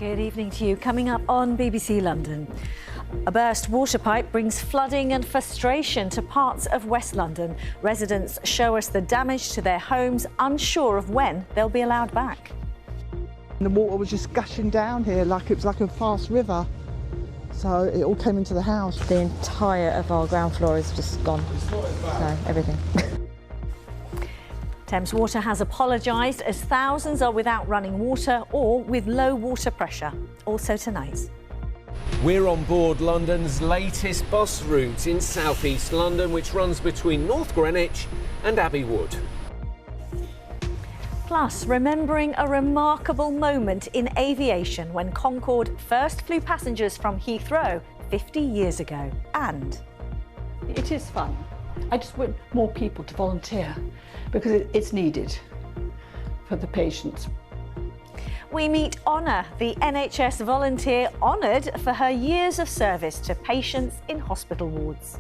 Good evening to you. Coming up on BBC London. A burst water pipe brings flooding and frustration to parts of West London. Residents show us the damage to their homes, unsure of when they'll be allowed back. The water was just gushing down here like it was like a fast river. So it all came into the house. The entire of our ground floor is just gone. So everything. Thames Water has apologised as thousands are without running water or with low water pressure. Also tonight. We're on board London's latest bus route in South East London, which runs between North Greenwich and Abbey Wood. Plus, remembering a remarkable moment in aviation when Concorde first flew passengers from Heathrow 50 years ago. And it is fun. I just want more people to volunteer because it's needed for the patients. we meet Honor, the NHS volunteer honoured for her years of service to patients in hospital wards.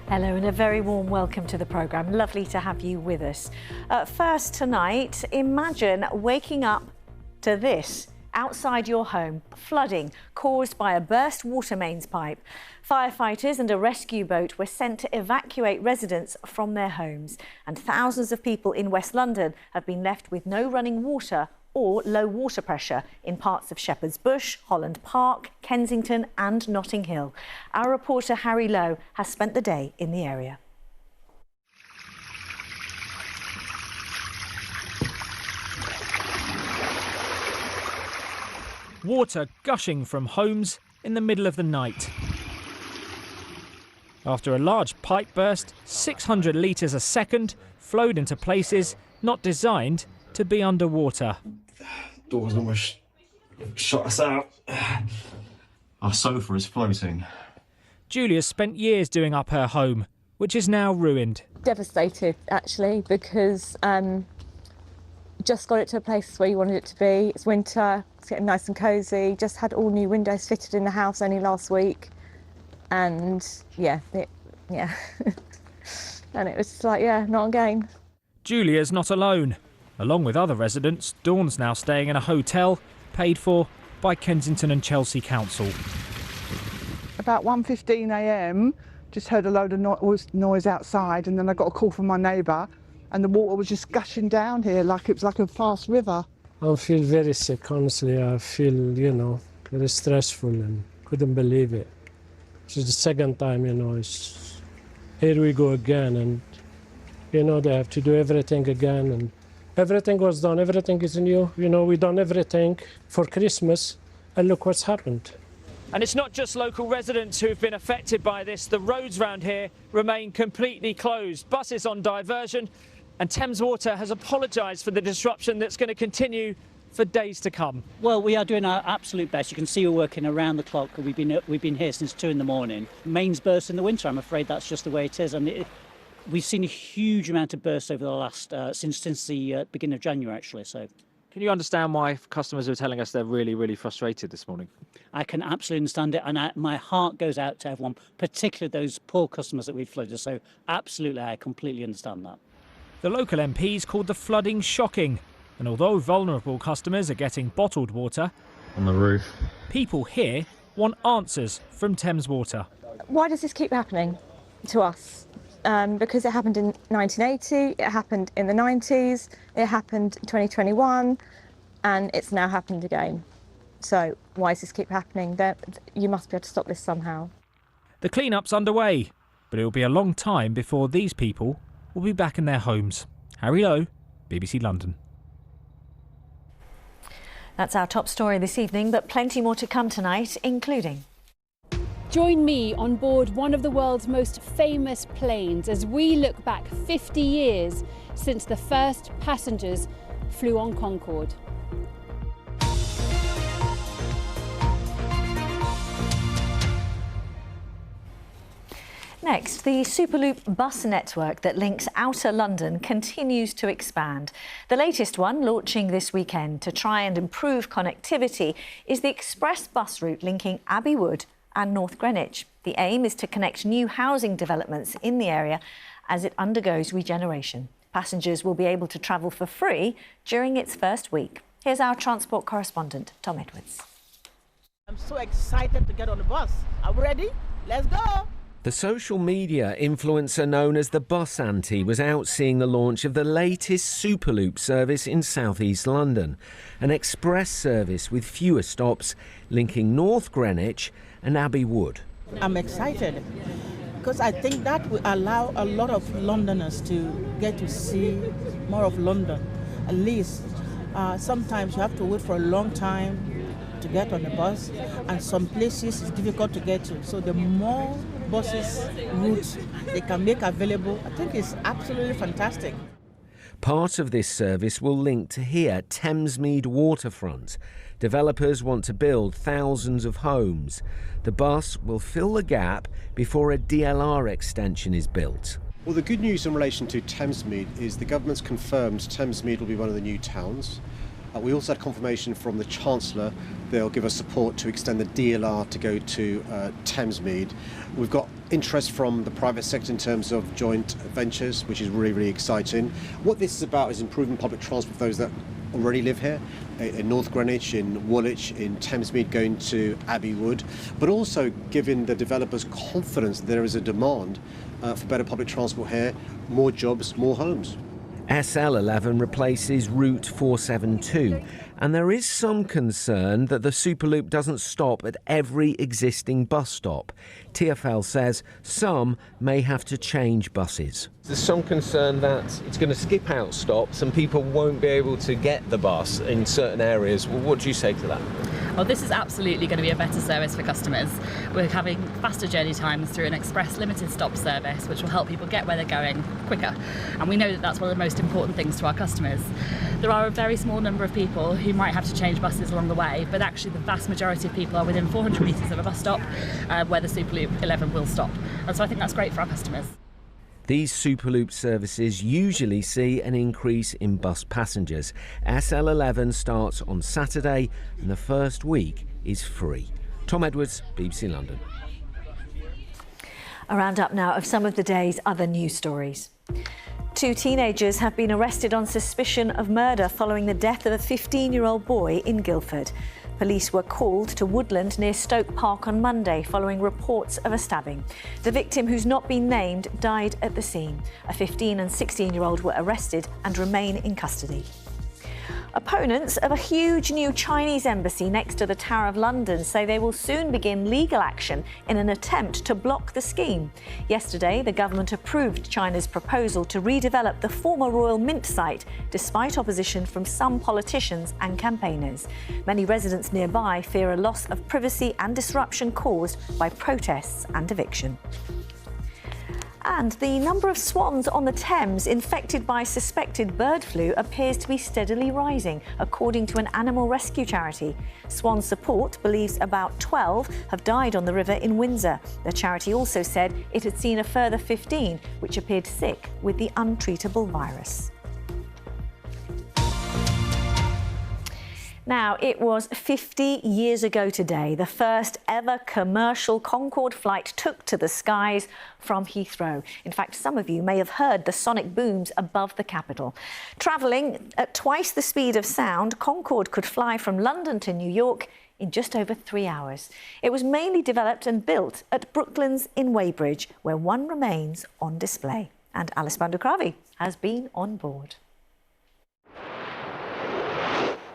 Hello and a very warm welcome to the programme. Lovely to have you with us. First tonight, imagine waking up to this outside your home, flooding caused by a burst water mains pipe. Firefighters and a rescue boat were sent to evacuate residents from their homes, and thousands of people in West London have been left with no running water or low water pressure in parts of Shepherd's Bush, Holland Park, Kensington and Notting Hill. Our reporter Harry Lowe has spent the day in the area. Water gushing from homes in the middle of the night. After a large pipe burst, 600 litres a second flowed into places not designed to be underwater. Doors almost shot us out. Our sofa is floating. Julia spent years doing up her home, which is now ruined. Devastated, actually, because just got it to a place where you wanted it to be. It's winter, it's getting nice and cosy. Just had all new windows fitted in the house only last week. And yeah. And it was just like, yeah, not again. Julia's not alone. Along with other residents, Dawn's now staying in a hotel paid for by Kensington and Chelsea Council. About 1:15 a.m, just heard a load of noise outside, and then I got a call from my neighbour, and the water was just gushing down here like it was like a fast river. I feel very sick, honestly. I feel, very stressful and couldn't believe it. It's the second time, it's here we go again, and they have to do everything again, and everything was done, everything is new. We done everything for Christmas, and look what's happened. And it's not just local residents who've been affected by this. The roads round here remain completely closed. Buses on diversion, and Thames Water has apologised for the disruption that's going to continue for days to come. Well, we are doing our absolute best. You can see we're working around the clock. We've been here since 2 in the morning. Mains burst in the winter. I'm afraid that's just the way it is. And we've seen a huge amount of bursts over the last since the beginning of January, actually. So, can you understand why customers are telling us they're really, really frustrated this morning? I can absolutely understand it, and my heart goes out to everyone, particularly those poor customers that we've flooded. So, absolutely, I completely understand that. The local MPs called the flooding shocking, and although vulnerable customers are getting bottled water On the roof. people here want answers from Thames Water. Why does this keep happening to us? Because it happened in 1980, it happened in the 90s, it happened in 2021, and it's now happened again. So why does this keep happening? You must be able to stop this somehow. The clean-up's underway, but it'll be a long time before these people will be back in their homes. Harry Lowe, BBC London. That's our top story this evening, but plenty more to come tonight, including... Join me on board one of the world's most famous planes as we look back 50 years since the first passengers flew on Concorde. Next, the Superloop bus network that links outer London continues to expand. The latest one, launching this weekend to try and improve connectivity, is the express bus route linking Abbey Wood and North Greenwich. The aim is to connect new housing developments in the area as it undergoes regeneration. Passengers will be able to travel for free during its first week. Here's our transport correspondent, Tom Edwards. I'm so excited to get on the bus. Are we ready? Let's go! The social media influencer known as the Bus Auntie was out seeing the launch of the latest Superloop service in southeast London, an express service with fewer stops linking North Greenwich and Abbey Wood. I'm excited because I think that will allow a lot of Londoners to get to see more of London. At least sometimes you have to wait for a long time to get on the bus, and some places it's difficult to get to. So the more buses, routes they can make available, I think it's absolutely fantastic. Part of this service will link to here, Thamesmead waterfront. Developers want to build thousands of homes. The bus will fill the gap before a DLR extension is built. Well, the good news in relation to Thamesmead is the government's confirmed Thamesmead will be one of the new towns. We also had confirmation from the Chancellor they'll give us support to extend the DLR to go to Thamesmead. We've got interest from the private sector in terms of joint ventures, which is really, really exciting. What this is about is improving public transport for those that already live here, in North Greenwich, in Woolwich, in Thamesmead, going to Abbey Wood, but also giving the developers confidence that there is a demand for better public transport here, more jobs, more homes. SL11 replaces Route 472, and there is some concern that the Superloop doesn't stop at every existing bus stop. TfL says some may have to change buses. There's some concern that it's going to skip out stops and people won't be able to get the bus in certain areas. Well, what do you say to that? Well, this is absolutely going to be a better service for customers. We're having faster journey times through an express limited stop service, which will help people get where they're going quicker. And we know that that's one of the most important things to our customers. There are a very small number of people who might have to change buses along the way, but actually the vast majority of people are within 400 metres of a bus stop where the Superloop 11 will stop. And so I think that's great for our customers. These Superloop services usually see an increase in bus passengers. SL11 starts on Saturday and the first week is free. Tom Edwards, BBC London. A roundup now of some of the day's other news stories. 2 teenagers have been arrested on suspicion of murder following the death of a 15-year-old boy in Guildford. Police were called to Woodland near Stoke Park on Monday following reports of a stabbing. The victim, who's not been named, died at the scene. A 15- and 16-year-old were arrested and remain in custody. Opponents of a huge new Chinese embassy next to the Tower of London say they will soon begin legal action in an attempt to block the scheme. Yesterday, the government approved China's proposal to redevelop the former Royal Mint site, despite opposition from some politicians and campaigners. Many residents nearby fear a loss of privacy and disruption caused by protests and eviction. And the number of swans on the Thames infected by suspected bird flu appears to be steadily rising, according to an animal rescue charity. Swan Support believes about 12 have died on the river in Windsor. The charity also said it had seen a further 15 which appeared sick with the untreatable virus. Now, it was 50 years ago today, the first ever commercial Concorde flight took to the skies from Heathrow. In fact, some of you may have heard the sonic booms above the capital. Travelling at twice the speed of sound, Concorde could fly from London to New York in just over 3 hours. It was mainly developed and built at Brooklands in Weybridge, where one remains on display. And Alice Bandukravi has been on board.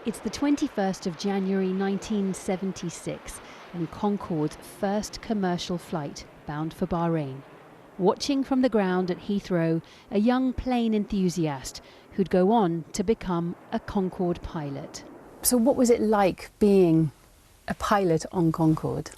It's the 21st of January 1976 and Concorde's first commercial flight bound for Bahrain. Watching from the ground at Heathrow, a young plane enthusiast who'd go on to become a Concorde pilot. So what was it like being a pilot on Concorde?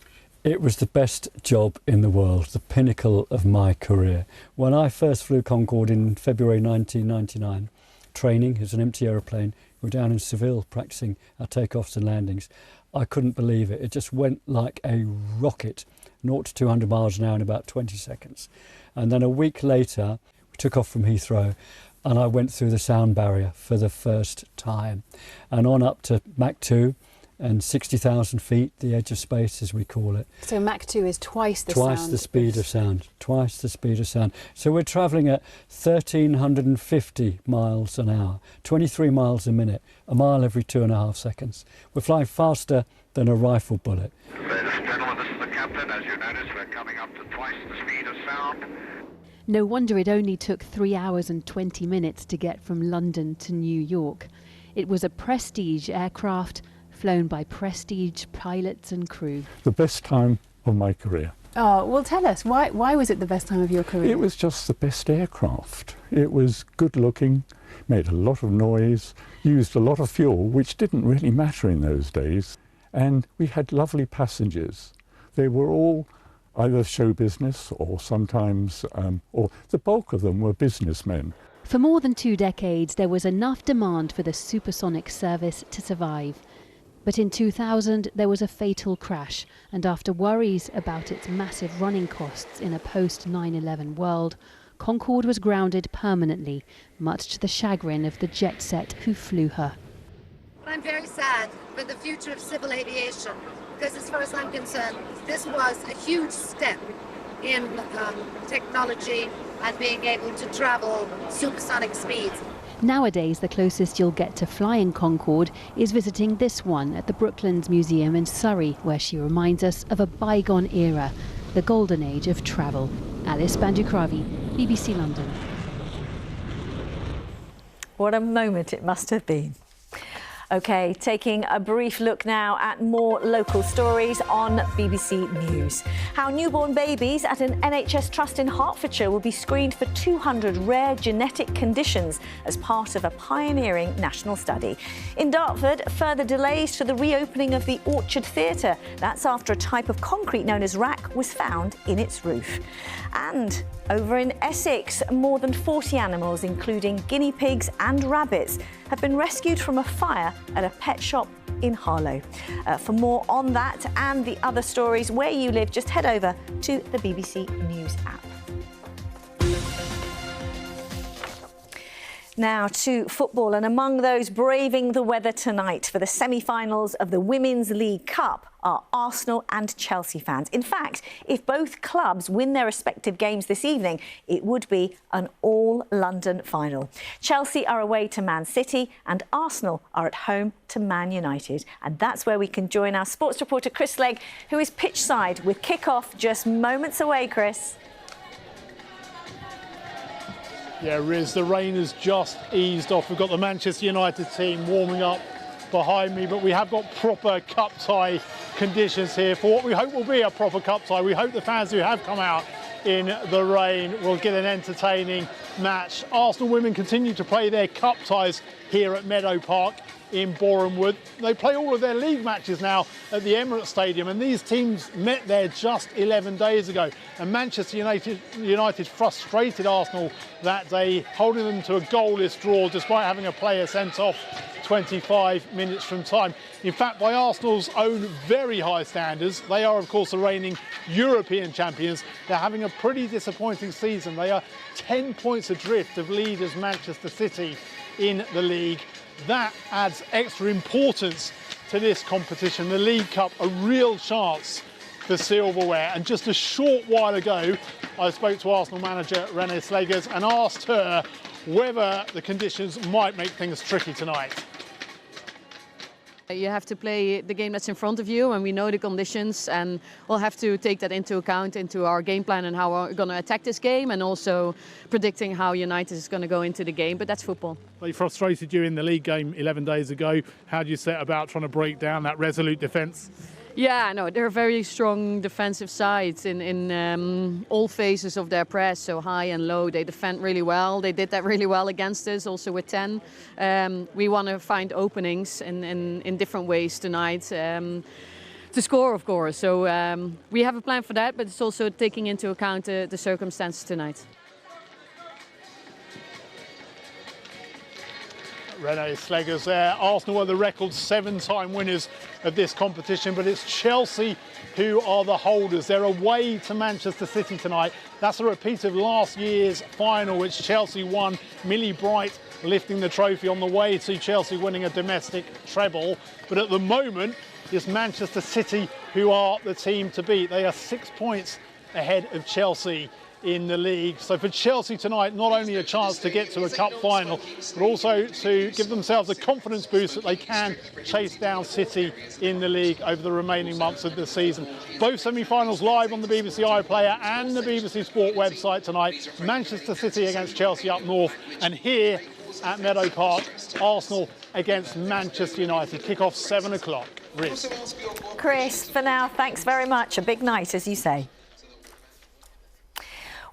It was the best job in the world, the pinnacle of my career. When I first flew Concorde in February 1999, training as an empty aeroplane, we were down in Seville practicing our takeoffs and landings. I couldn't believe it. It just went like a rocket. 0 to 200 miles an hour in about 20 seconds. And then a week later, we took off from Heathrow and I went through the sound barrier for the first time. And on up to Mach 2 and 60,000 feet, the edge of space as we call it. So Mach 2 is twice the Twice sound. the speed of sound, twice the speed of sound. So we're travelling at 1,350 miles an hour, 23 miles a minute, a mile every 2.5 seconds. We're flying faster than a rifle bullet. Ladies and gentlemen, this is the captain. As you notice, we're coming up to twice the speed of sound. No wonder it only took 3 hours and 20 minutes to get from London to New York. It was a prestige aircraft flown by prestige pilots and crew. The best time of my career. Oh, well, tell us, why was it the best time of your career? It was just the best aircraft. It was good looking, made a lot of noise, used a lot of fuel, which didn't really matter in those days. And we had lovely passengers. They were all either show business or sometimes, or the bulk of them were businessmen. For more than 2 decades, there was enough demand for the supersonic service to survive. But in 2000, there was a fatal crash, and after worries about its massive running costs in a post-9/11 world, Concorde was grounded permanently, much to the chagrin of the jet set who flew her. I'm very sad for the future of civil aviation, because as far as I'm concerned, this was a huge step in technology and being able to travel supersonic speeds. Nowadays, the closest you'll get to flying Concorde is visiting this one at the Brooklands Museum in Surrey, where she reminds us of a bygone era, the golden age of travel. Alice Bandukravi, BBC London. What a moment it must have been. OK, taking a brief look now at more local stories on BBC News. How newborn babies at an NHS trust in Hertfordshire will be screened for 200 rare genetic conditions as part of a pioneering national study. In Dartford, further delays to the reopening of the Orchard Theatre. That's after a type of concrete known as rack was found in its roof. And over in Essex, more than 40 animals, including guinea pigs and rabbits, have been rescued from a fire at a pet shop in Harlow. For more on that and the other stories where you live, just head over to the BBC News app. Now to football, and among those braving the weather tonight for the semi-finals of the Women's League Cup are Arsenal and Chelsea fans. In fact, if both clubs win their respective games this evening, it would be an all-London final. Chelsea are away to Man City and Arsenal are at home to Man United. And that's where we can join our sports reporter Chris Legg, who is pitchside with kick-off just moments away, Chris. Yeah, Riz, the rain has just eased off. We've got the Manchester United team warming up behind me, but we have got proper cup tie conditions here for what we hope will be a proper cup tie. We hope the fans who have come out in the rain will get an entertaining match. Arsenal women continue to play their cup ties here at Meadow Park in Boreham Wood. They play all of their league matches now at the Emirates Stadium, and these teams met there just 11 days ago. And Manchester United frustrated Arsenal that day, holding them to a goalless draw despite having a player sent off 25 minutes from time. In fact, by Arsenal's own very high standards, they are of course the reigning European champions. They're having a pretty disappointing season. They are 10 points adrift of leaders Manchester City in the league. That adds extra importance to this competition. The League Cup, a real chance for silverware. And just a short while ago, I spoke to Arsenal manager Renée Slegers and asked her whether the conditions might make things tricky tonight. You have to play the game that's in front of you, and we know the conditions, and we'll have to take that into account into our game plan and how we're going to attack this game, and also predicting how United is going to go into the game. But that's football. They frustrated you in the league game 11 days ago. How do you set about trying to break down that resolute defence? Yeah, no, they're a very strong defensive side in all phases of their press, so high and low. They defend really well. They did that really well against us, also with 10. We want to find openings in different ways tonight to score, of course. So we have a plan for that, but it's also taking into account the circumstances tonight. René Slegers there. Arsenal are the record 7-time winners of this competition, but it's Chelsea who are the holders. They're away to Manchester City tonight. That's a repeat of last year's final, which Chelsea won. Millie Bright lifting the trophy on the way to Chelsea winning a domestic treble. But at the moment, it's Manchester City who are the team to beat. They are 6 points ahead of Chelsea in the league. So for Chelsea tonight, not only a chance to get to a cup final, but also to give themselves a confidence boost that they can chase down City in the league over the remaining months of the season. Both semi-finals live on the BBC iPlayer and the BBC Sport website tonight. Manchester City against Chelsea up north, and here at Meadow Park, Arsenal against Manchester United. Kick-off 7 o'clock. Riz. Chris, for now, thanks very much. A big night, as you say.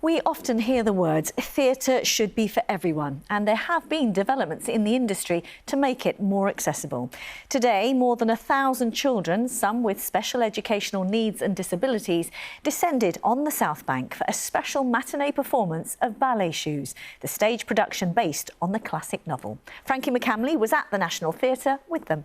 We often hear the words, theatre should be for everyone, and there have been developments in the industry to make it more accessible. Today, more than 1,000 children, some with special educational needs and disabilities, descended on the South Bank for a special matinee performance of Ballet Shoes, the stage production based on the classic novel. Frankie McCamley was at the National Theatre with them.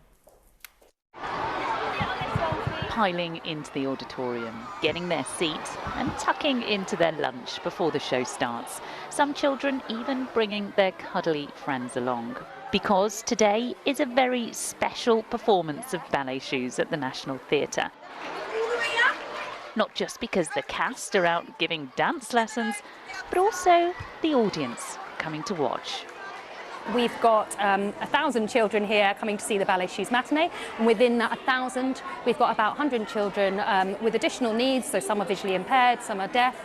Piling into the auditorium, getting their seat and tucking into their lunch before the show starts. Some children even bringing their cuddly friends along. Because today is a very special performance of Ballet Shoes at the National Theatre. Not just because the cast are out giving dance lessons, but also the audience coming to watch. We've got 1,000 children here coming to see the Ballet Shoes matinee, and within that 1,000 we've got about 100 children with additional needs, so some are visually impaired, some are deaf.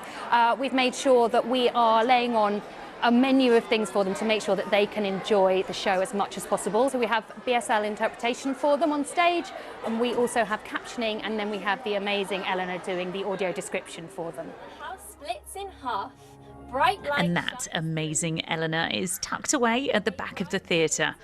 We've made sure that we are laying on a menu of things for them to make sure that they can enjoy the show as much as possible. So we have BSL interpretation for them on stage, and we also have captioning, and then we have the amazing Eleanor doing the audio description for them. House splits in half. And that amazing Eleanor is tucked away at the back of the theatre.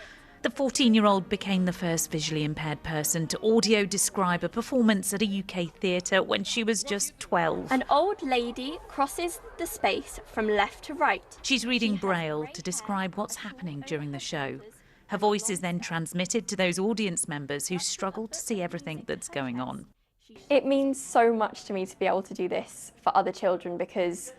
The 14-year-old became the first visually impaired person to audio describe a performance at a UK theatre when she was just 12. An old lady crosses the space from left to right. She's reading Braille to describe what's happening during the show. Her voice is then transmitted to those audience members who struggle to see everything that's going on. It means so much to me to be able to do this for other children, because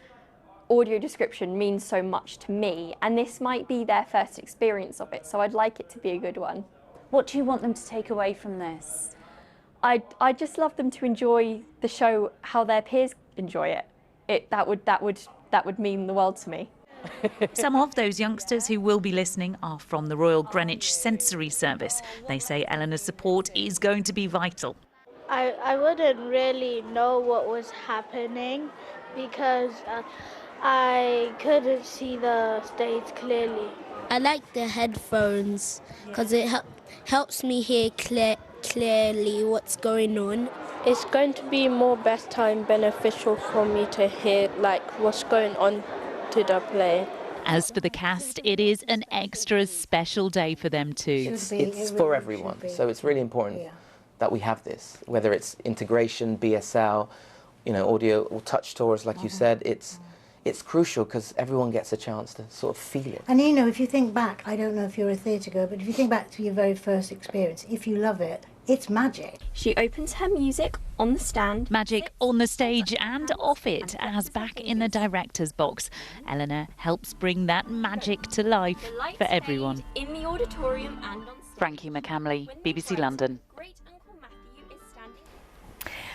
audio description means so much to me, and this might be their first experience of it, so I'd like it to be a good one. What do you want them to take away from this? I just love them to enjoy the show how their peers enjoy it. That would mean the world to me. Some of those youngsters who will be listening are from the Royal Greenwich Sensory Service. They say Eleanor's support is going to be vital. I wouldn't really know what was happening because I couldn't see the stage clearly. I like the headphones because it helps me hear clearly what's going on. It's going to be more best time beneficial for me to hear what's going on to the play. As for the cast, it is an extra special day for them too. It's for everyone, so it's really important that we have this, whether it's integration, BSL, audio or touch tours, like you said. It's crucial because everyone gets a chance to sort of feel it. And if you think back, I don't know if you're a theatre goer, but if you think back to your very first experience, if you love it, it's magic. She opens her music on the stand. Magic on the stage and off it, as back in the director's box. Eleanor helps bring that magic to life for everyone. In the auditorium and on stage. Frankie McCamley, BBC London.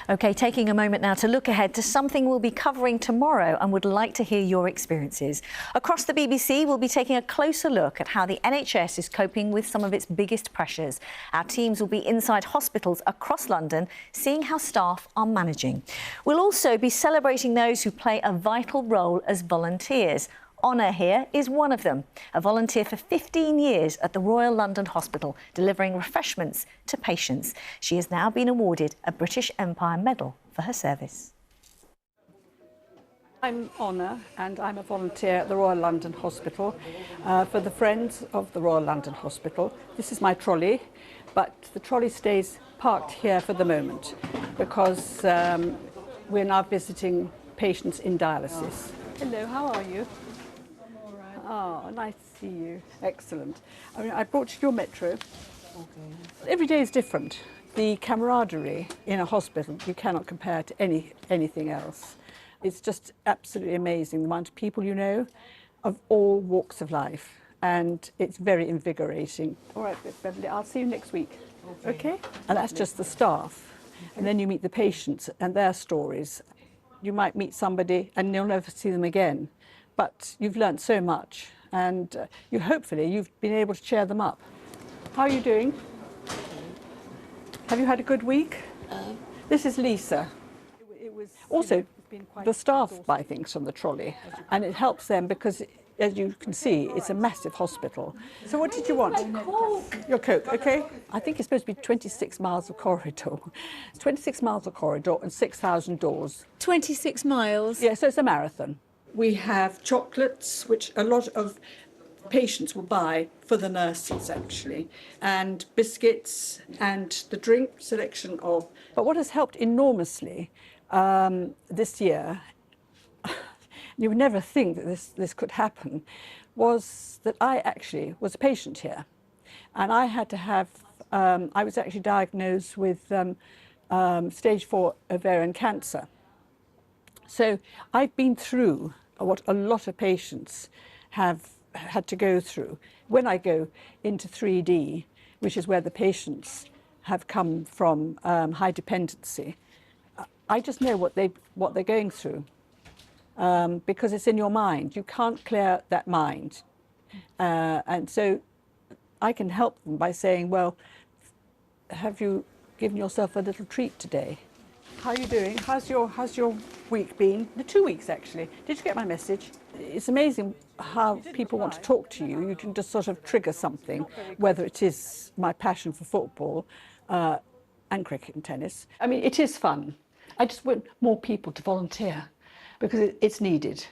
OK, taking a moment now to look ahead to something we'll be covering tomorrow and would like to hear your experiences. Across the BBC, we'll be taking a closer look at how the NHS is coping with some of its biggest pressures. Our teams will be inside hospitals across London, seeing how staff are managing. We'll also be celebrating those who play a vital role as volunteers. Honour here is one of them, a volunteer for 15 years at the Royal London Hospital, delivering refreshments to patients. She has now been awarded a British Empire Medal for her service. I'm Honour, and I'm a volunteer at the Royal London Hospital for the Friends of the Royal London Hospital. This is my trolley, but the trolley stays parked here for the moment because we're now visiting patients in dialysis. Hello, how are you? Oh, nice to see you. Excellent. I mean, I brought you your metro. Okay. Every day is different. The camaraderie in a hospital, you cannot compare to anything else. It's just absolutely amazing, the amount of people you know of all walks of life. And it's very invigorating. All right, Beverly, I'll see you next week. Okay? And that's just the staff. And then you meet the patients and their stories. You might meet somebody and you'll never see them again. But you've learnt so much, and hopefully you've been able to cheer them up. How are you doing? Have you had a good week? This is Lisa. It was also the staff buy things from the trolley, and it helps them because, as you can see, it's a massive hospital. So what did you want? Your Coke, okay? I think it's supposed to be 26 miles of corridor. It's 26 miles of corridor and 6,000 doors. 26 miles? Yeah, so it's a marathon. We have chocolates, which a lot of patients will buy for the nurses, actually, and biscuits and the drink selection of... But what has helped enormously this year, you would never think that this could happen, was that I actually was a patient here. And I had to have... I was actually diagnosed with stage 4 ovarian cancer. So I've been through what a lot of patients have had to go through. When I go into 3D, which is where the patients have come from high dependency, I just know what they're going through because it's in your mind. You can't clear that mind. And so I can help them by saying, well, have you given yourself a little treat today? How are you doing? How's your week been? The 2 weeks, actually. Did you get my message? It's amazing how people want to talk to you. You can just sort of trigger something, whether it is my passion for football and cricket and tennis. I mean, it is fun. I just want more people to volunteer because it's needed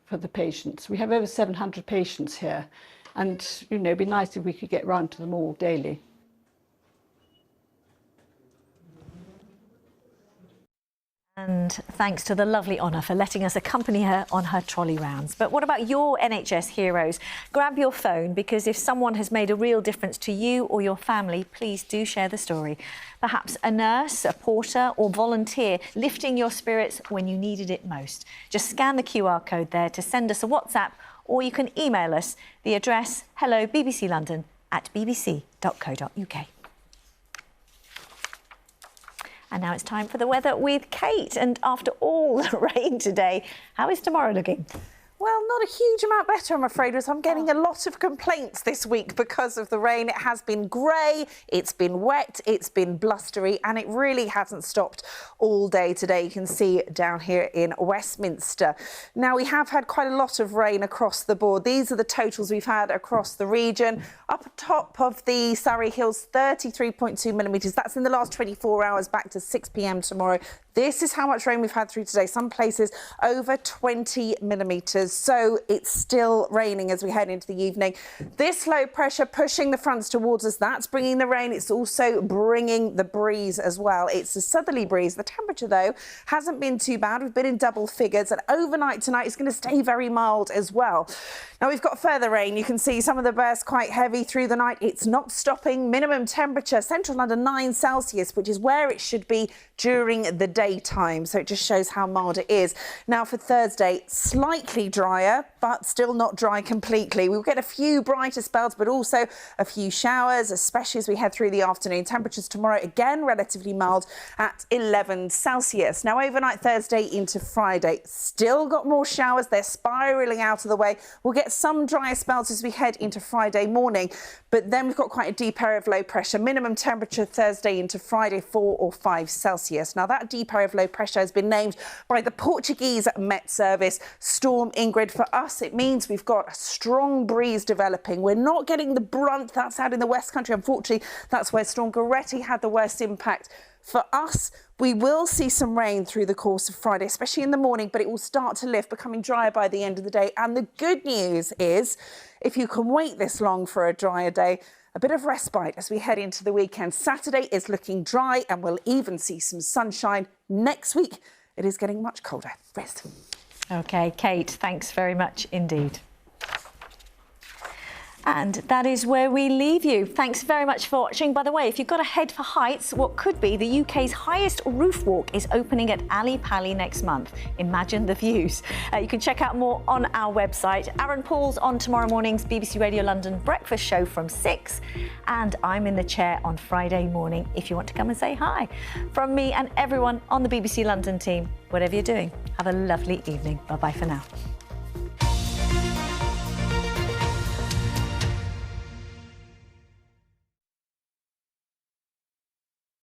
for the patients. We have over 700 patients here, and it'd be nice if we could get round to them all daily. And thanks to the lovely Honor for letting us accompany her on her trolley rounds. But what about your NHS heroes? Grab your phone, because if someone has made a real difference to you or your family, please do share the story. Perhaps a nurse, a porter or volunteer lifting your spirits when you needed it most. Just scan the QR code there to send us a WhatsApp, or you can email us. The address, hello@bbclondon@bbc.co.uk. And now it's time for the weather with Kate. And after all the rain today, how is tomorrow looking? Well, not a huge amount better, I'm afraid, as I'm getting a lot of complaints this week because of the rain. It has been grey, it's been wet, it's been blustery, and it really hasn't stopped all day today. You can see down here in Westminster. Now, we have had quite a lot of rain across the board. These are the totals we've had across the region. Up top of the Surrey Hills, 33.2 millimetres. That's in the last 24 hours, back to 6 p.m. tomorrow. This is how much rain we've had through today. Some places over 20 millimetres. So it's still raining as we head into the evening. This low pressure pushing the fronts towards us, that's bringing the rain. It's also bringing the breeze as well. It's a southerly breeze. The temperature, though, hasn't been too bad. We've been in double figures, and overnight tonight is going to stay very mild as well. Now, we've got further rain. You can see some of the bursts quite heavy through the night. It's not stopping. Minimum temperature, central London 9 Celsius, which is where it should be during the daytime. So it just shows how mild it is. Now, for Thursday, slightly drier, but still not dry completely. We'll get a few brighter spells, but also a few showers, especially as we head through the afternoon. Temperatures tomorrow, again, relatively mild at 11 Celsius. Now, overnight Thursday into Friday, still got more showers. They're spiralling out of the way. We'll get some drier spells as we head into Friday morning, but then we've got quite a deep area of low pressure. Minimum temperature Thursday into Friday, 4 or 5 Celsius. Now, that deep area of low pressure has been named by the Portuguese Met Service Storm Ingrid. For us, it means we've got a strong breeze developing. We're not getting the brunt. That's out in the West Country. Unfortunately, that's where Storm Goretti had the worst impact. For us, we will see some rain through the course of Friday, especially in the morning, but it will start to lift, becoming drier by the end of the day. And the good news is, if you can wait this long for a drier day, a bit of respite as we head into the weekend. Saturday is looking dry, and we'll even see some sunshine. Next week, it is getting much colder. Rest. OK, Kate, thanks very much indeed. And that is where we leave you. Thanks very much for watching. By the way, if you've got a head for heights, what could be the UK's highest roof walk is opening at Ali Pali next month. Imagine the views. You can check out more on our website. Aaron Paul's on tomorrow morning's BBC Radio London breakfast show from 6. And I'm in the chair on Friday morning if you want to come and say hi. From me and everyone on the BBC London team, whatever you're doing, have a lovely evening. Bye-bye for now.